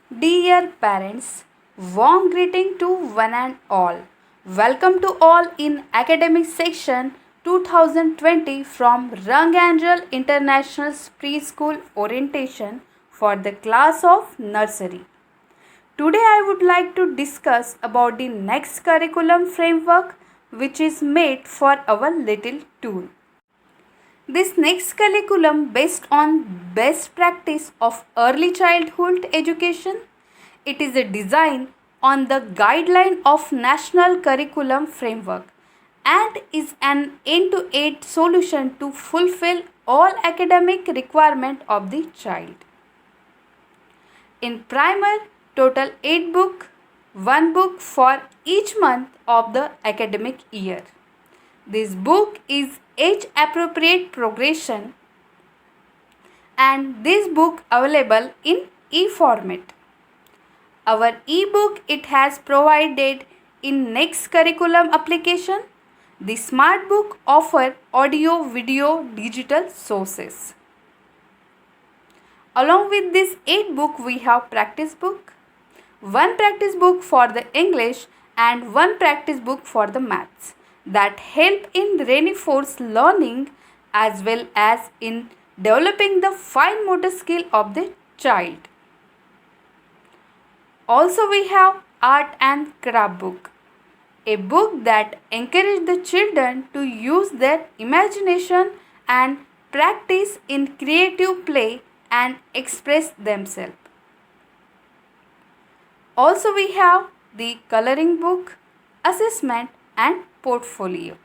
Dear parents, warm greeting to one and all. Welcome to all in academic section 2020 from Rang Angel International Preschool Orientation for the class of nursery. Today I would like to discuss about the next curriculum framework which is made for our little tool. This next curriculum based on best practice of early childhood education. It is a design on the guideline of National Curriculum Framework and is an end-to-end solution to fulfill all academic requirement of the child. In primer, total 8 book, 1 book for each month of the academic year. This book is age appropriate progression and this book available in e-format. Our e-book it has provided in next curriculum application. The smart book offer audio, video, digital sources. Along with this 8 book we have practice book, 1 practice book for the English and 1 practice book for the maths that help in reinforce learning as well as in developing the fine motor skill of the child. Also we have art and craft book, a book that encourages the children to use their imagination and practice in creative play and express themselves. Also we have the coloring book, assessment and portfolio.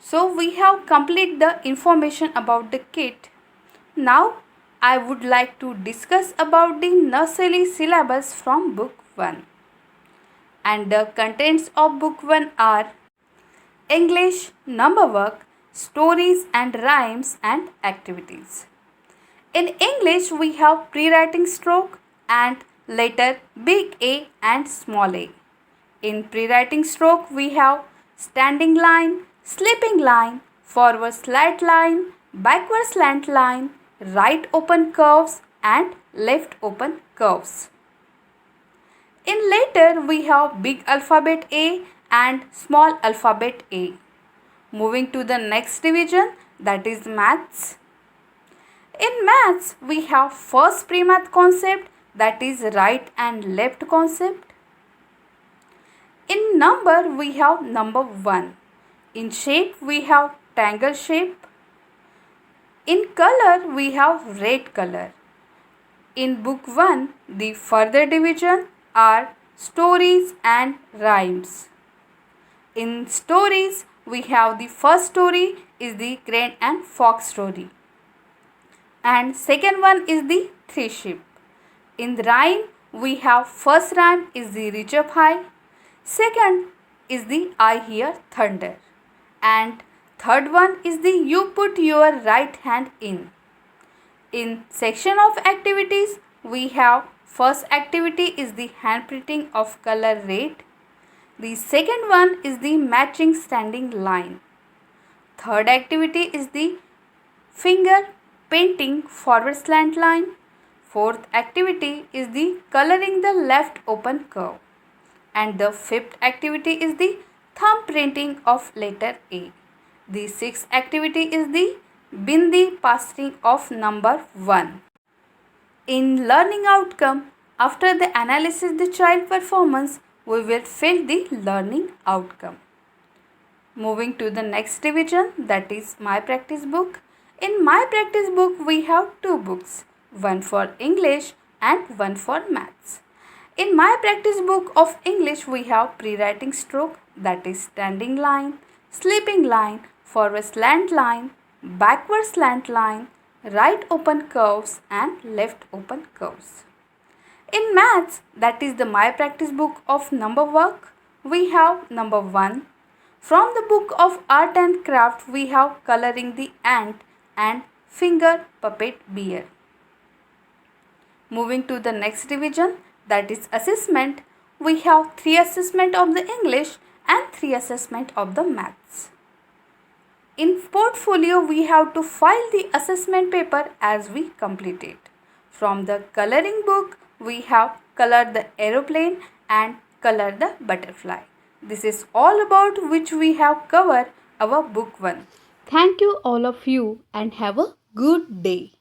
So we have complete the information about the kit. Now I would like to discuss about the nursery syllabus from book 1. And the contents of book 1 are English, number work, stories and rhymes and activities. In English we have pre-writing stroke and letter big A and small a. In pre-writing stroke we have standing line, sleeping line, forward slant line, backward slant line, right open curves and left open curves. In letter we have big alphabet A and small alphabet A. Moving to the next division, that is maths. In maths we have first pre-math concept, that is right and left concept. In number we have number 1. In shape we have triangle shape. In color we have red color. In book 1 the further division are stories and rhymes. In stories we have the first story is the crane and fox story. And second one is the three sheep. In the rhyme we have first rhyme is the reach up high. Second is the I hear thunder. And third one is the you put your right hand in. In section of activities we have first activity is the handprinting of color red. The second one is the matching standing line. Third activity is the finger painting forward slant line. Fourth activity is the coloring the left open curve. And the fifth activity is the thumb printing of letter A. The sixth activity is the bindi pasting of number 1. In learning outcome, after the analysis the child performance, we will fill the learning outcome. Moving to the next division, that is my practice book. In my practice book we have 2 books, one for English and one for maths. In my practice book of English we have pre-writing stroke, that is standing line, sleeping line, forward slant line, backward slant line, right open curves and left open curves. In maths, that is the my practice book of number work, we have number 1. From the book of art and craft we have coloring the ant and finger puppet bear. Moving to the next division, that is assessment, we have 3 assessment of the English and 3 assessment of the maths. In portfolio we have to file the assessment paper as we complete it. From the coloring book, we have colored the aeroplane and colored the butterfly. This is all about which we have covered our book 1. Thank you all of you and have a good day.